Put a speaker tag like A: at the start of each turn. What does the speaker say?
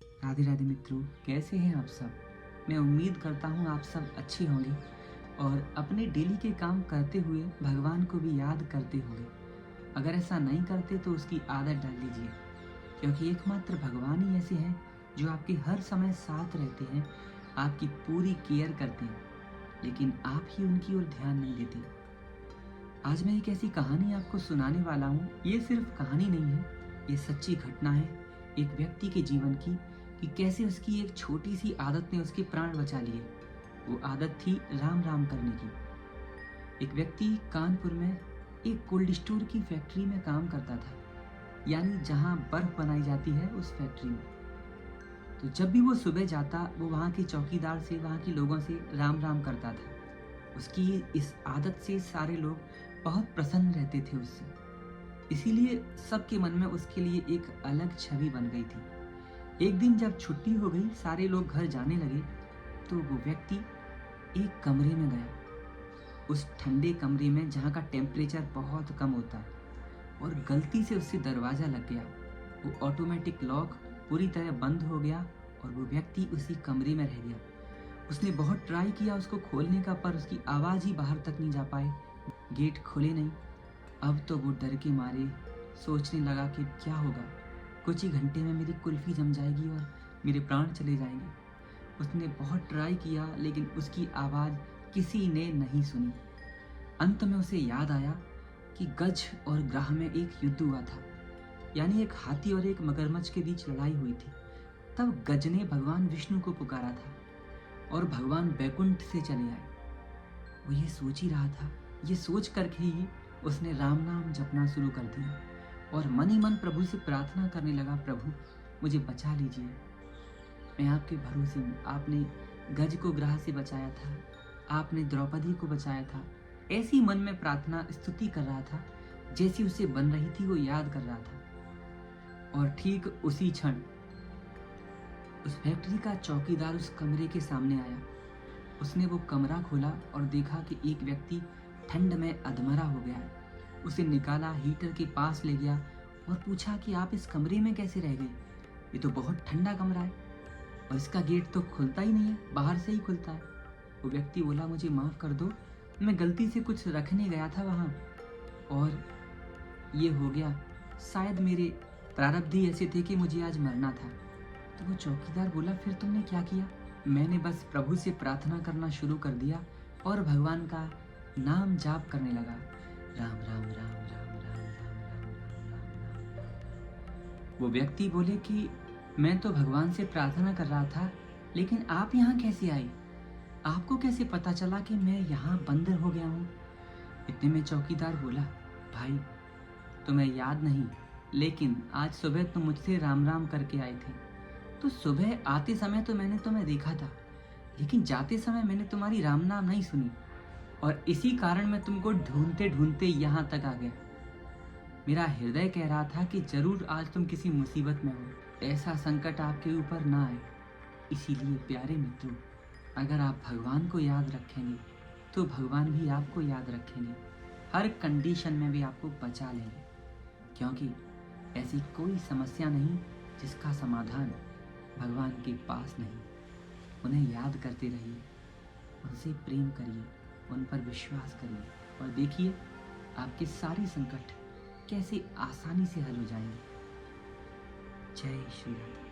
A: राधे राधे मित्रों, कैसे हैं आप सब। मैं उम्मीद करता हूँ आप सब अच्छे होंगे और अपने डेली के काम करते हुए भगवान को भी याद करते होंगे। अगर ऐसा नहीं करते तो उसकी आदत डाल लीजिए, क्योंकि एकमात्र भगवान ही ऐसे हैं जो आपके हर समय साथ रहते हैं, आपकी पूरी केयर करते हैं, लेकिन आप ही उनकी ओर ध्यान नहीं देते। आज मैं एक ऐसी कहानी आपको सुनाने वाला हूँ। ये सिर्फ कहानी नहीं है, ये सच्ची घटना है एक व्यक्ति के जीवन की, कि कैसे उसकी एक छोटी सी आदत ने उसके प्राण बचा लिए। वो आदत थी राम राम करने की। एक व्यक्ति कानपुर में एक कोल्ड स्टोर की फैक्ट्री में काम करता था, यानी जहाँ बर्फ बनाई जाती है उस फैक्ट्री में। तो जब भी वो सुबह जाता, वो वहाँ के चौकीदार से, वहाँ के लोगों से राम राम करता था। उसकी इस आदत से सारे लोग बहुत प्रसन्न रहते थे उससे, इसीलिए सबके मन में उसके लिए एक अलग छवि बन गई थी। एक दिन जब छुट्टी हो गई, सारे लोग घर जाने लगे, तो वो व्यक्ति एक कमरे में गया। उस ठंडे कमरे में जहाँ का टेम्परेचर बहुत कम होता है, और गलती से उससे दरवाज़ा लग गया। वो ऑटोमेटिक लॉक पूरी तरह बंद हो गया और वो व्यक्ति उसी कमरे में रह गया। उसने बहुत ट्राई किया उसको खोलने का, पर उसकी आवाज़ ही बाहर तक नहीं जा पाए, गेट खोले नहीं। अब तो वो डर के मारे सोचने लगा कि क्या होगा, कुछ ही घंटे में मेरी कुल्फ़ी जम जाएगी और मेरे प्राण चले जाएंगे। उसने बहुत ट्राई किया, लेकिन उसकी आवाज़ किसी ने नहीं सुनी। अंत में उसे याद आया कि गज और ग्राह में एक युद्ध हुआ था, यानी एक हाथी और एक मगरमच्छ के बीच लड़ाई हुई थी। तब गज ने भगवान विष्णु को पुकारा था और भगवान बैकुंठ से चले आए। वो ये सोच ही रहा था, ये सोच करके ही उसने राम नाम जपना शुरू कर दिया और मन ही मन प्रभु से प्रार्थना करने लगा, प्रभु मुझे बचा लीजिए, मैं आपके भरोसे हूँ। आपने गज को ग्राह से बचाया था, आपने द्रौपदी को बचाया था। ऐसी मन में प्रार्थना स्तुति कर रहा था, जैसी उसे बन रही थी वो याद कर रहा था। और ठीक उसी क्षण उस फैक्ट्री का चौकीदार उस कमरे के सामने आया। उसने वो कमरा खोला और देखा कि एक व्यक्ति ठंड में अधमरा हो गया है। उसे निकाला, हीटर के पास ले गया और पूछा कि आप इस कमरे में कैसे रह गए, ये तो बहुत ठंडा कमरा है और इसका गेट तो खुलता ही नहीं है, बाहर से ही खुलता है। वो व्यक्ति बोला, मुझे माफ़ कर दो, मैं गलती से कुछ रखने गया था वहाँ और ये हो गया। शायद मेरे प्रारब्ध ही ऐसे थे कि मुझे आज मरना था। तो वो चौकीदार बोला, फिर तुमने क्या किया। मैंने बस प्रभु से प्रार्थना करना शुरू कर दिया और भगवान का नाम जाप करने लगा, राम राम राम राम राम राम राम राम राम राम। वो व्यक्ति बोले कि मैं तो भगवान से प्रार्थना कर रहा था, लेकिन आप यहाँ कैसे आए, आपको कैसे पता चला कि मैं यहाँ बंदर हो गया हूँ। इतने में चौकीदार बोला, भाई तुम्हें याद नहीं, लेकिन आज सुबह तुम मुझसे राम राम करके आए थे। तो सुबह आते समय तो मैंने तुम्हें देखा था, लेकिन जाते समय मैंने तुम्हारी राम नाम नहीं सुनी, और इसी कारण मैं तुमको ढूंढते ढूंढते यहाँ तक आ गया। मेरा हृदय कह रहा था कि जरूर आज तुम किसी मुसीबत में हो, ऐसा संकट आपके ऊपर ना आए। इसीलिए प्यारे मित्रों, अगर आप भगवान को याद रखेंगे तो भगवान भी आपको याद रखेंगे, हर कंडीशन में भी आपको बचा लेंगे, क्योंकि ऐसी कोई समस्या नहीं जिसका समाधान भगवान के पास नहीं। उन्हें याद करते रहिए, उनसे प्रेम करिए, उन पर विश्वास करिए और देखिए आपके सारे संकट कैसे आसानी से हल हो जाएंगे। जय श्री राम।